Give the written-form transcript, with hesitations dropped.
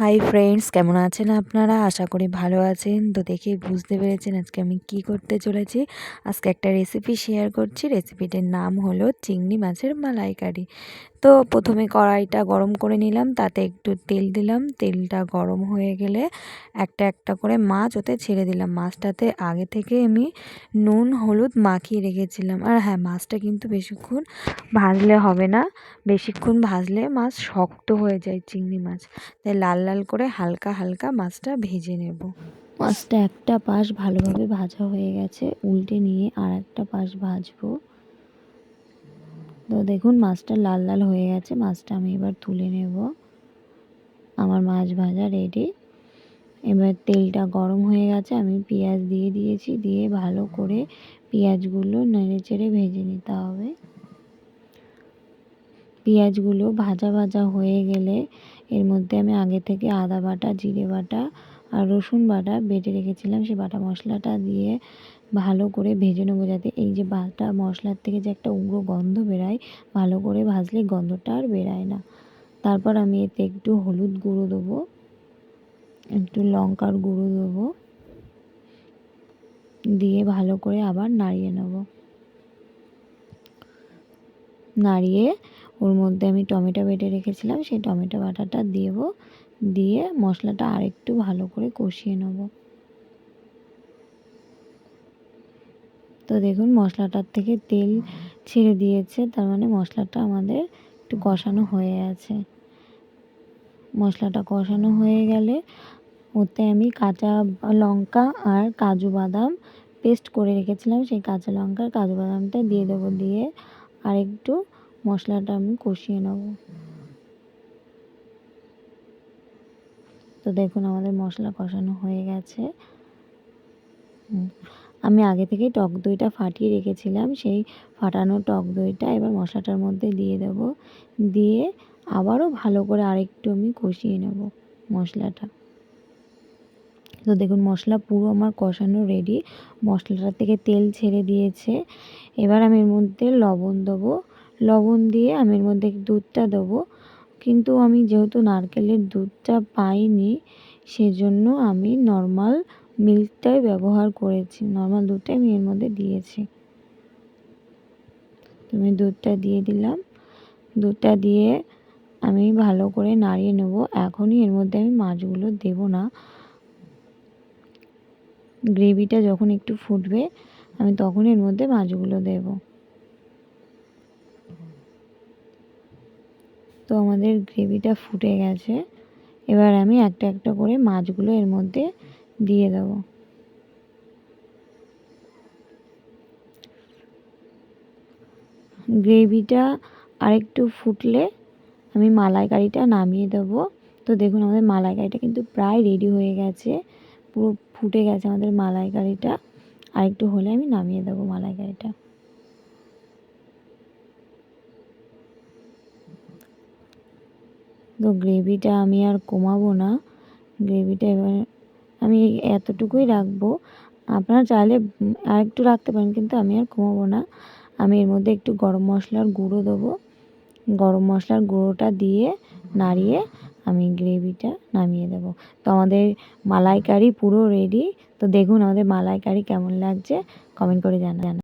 Hi friends, কেমন আছেন আপনারা? আশা করি ভালো আছেন। তো দেখেই বুঝতে পেরেছেন আজকে আমি কি করতে চলেছি। আজকে একটা রেসিপি শেয়ার করছি। রেসিপিটির নাম হলো চিংড়ি মাছের মালাইকারি। তো প্রথমে কড়াইটা গরম করে নিলাম, তাতে একটু তেল দিলাম। তেলটা গরম হয়ে গেলে একটা একটা করে মাছ ওতে ছেড়ে দিলাম। মাছটাতে আগে থেকে আমি নুন হলুদ মাখিয়ে রেখেছিলাম। আর হ্যাঁ, মাছটা কিন্তু বেশিক্ষণ ভাজলে হবে না। বেশিক্ষণ ভাজলে মাছ শক্ত হয়ে যায়, চিংড়ি মাছ। তাই লাল লাল করে হালকা হালকা মাছটা ভেজে নেব। মাছটা একটা পাশ ভালোভাবে ভাজা হয়ে গেছে, উল্টে নিয়ে আর একটা পাশ ভাজবো। তো দেখুন মাছটা লাল লাল হয়ে গেছে। মাছটা আমি এবার তুলে নেব। আমার মাছ ভাজা রেডি। এবার তেলটা গরম হয়ে গেছে, আমি পেঁয়াজ দিয়ে দিয়েছি। দিয়ে ভালো করে পেঁয়াজগুলো নেড়ে চেড়ে ভেজে নিতে হবে। পেঁয়াজগুলো ভাজা ভাজা হয়ে গেলে এর মধ্যে আমি আগে থেকে আদা বাটা, জিরে বাটা আর রসুন বাটা বেটে রেখেছিলাম, সেই বাটা মশলাটা দিয়ে ভালো করে ভেজে নেবো, যাতে এই যে বাটা মশলার থেকে যে একটা উগ্র গন্ধ বেরায়, ভালো করে ভাজলে গন্ধটা আর বেরায় না। তারপর আমি এতে একটু হলুদ গুঁড়ো দেবো, একটু লঙ্কার গুঁড়ো দেবো, দিয়ে ভালো করে আবার নাড়িয়ে নেব। নাড়িয়ে ওর মধ্যে আমি টমেটো বেটে রেখেছিলাম, সেই টমেটো বাটাটা দেব। দিয়ে মশলাটা আরেকটু ভালো করে কষিয়ে নেব। তো দেখুন মশলাটার থেকে তেল ছেড়ে দিয়েছে, তার মানে মশলাটা আমাদের একটু কষানো হয়ে আছে। মশলাটা কষানো হয়ে গেলে ওতে আমি কাঁচা লঙ্কা আর কাজু বাদাম পেস্ট করে রেখেছিলাম, সেই কাঁচা লঙ্কা আর কাজু বাদামটা দিয়ে দেবো। দিয়ে আর একটু মশলাটা আমি কষিয়ে নেব। তো দেখুন আমাদের মশলা কষানো হয়ে গেছে। আমি আগে থেকেই টক দইটা ফাটিয়ে রেখেছিলাম, সেই ফাটানো টক দইটা এবার মশলাটার মধ্যে দিয়ে দেব। দিয়ে আবারও ভালো করে আরেকটু আমি কষিয়ে নেব মশলাটা। তো দেখুন মশলা পুরো আমার কষানো রেডি। মশলাটা থেকে তেল ছেড়ে দিয়েছে। এবার আমি এর মধ্যে লবণ দেবো। লবণ দিয়ে আমি এর মধ্যে দুধটা দেবো, কিন্তু আমি যেহেতু নারকেলের দুধটা পাইনি, সেজন্য আমি নর্মাল মিল্কটাই ব্যবহার করেছি। নর্মাল দুধটাই আমি এর মধ্যে দিয়েছি। আমি দুধটা দিয়ে দিলাম। দুধটা দিয়ে আমি ভালো করে নাড়িয়ে নেব। এখনই এর মধ্যে আমি মাছগুলো দেব না। গ্রেভিটা যখন একটু ফুটবে আমি তখন এর মধ্যে মাছগুলো দেব। তো আমাদের গ্রেভিটা ফুটে গেছে। এবার আমি একটা একটা করে মাছগুলো এর মধ্যে দিয়ে দেব। গ্রেভিটা আরেকটু ফুটলে আমি মালাইকারিটা নামিয়ে দেবো। তো দেখুন আমাদের মালাইকারিটা কিন্তু প্রায় রেডি হয়ে গেছে, পুরো ফুটে গেছে আমাদের মালাইকারিটা। আরেকটু হলে আমি নামিয়ে দেবো মালাইকারিটা। তো গ্রেভিটা আমি আর কমাবো না। গ্রেভিটা এবার আমি এতটুকুই রাখবো। আপনারা চাইলে আরেকটু রাখতে পারেন, কিন্তু আমি আর কমাবো না। আমি এর মধ্যে একটু গরম মশলার গুঁড়ো দেবো। গরম মশলার গুঁড়োটা দিয়ে নাড়িয়ে আমি গ্রেভিটা নামিয়ে দেব। তো আমাদের মালাইকারি পুরো রেডি। তো দেখুন আমাদের মালাইকারি কেমন লাগছে, কমেন্ট করে জানান।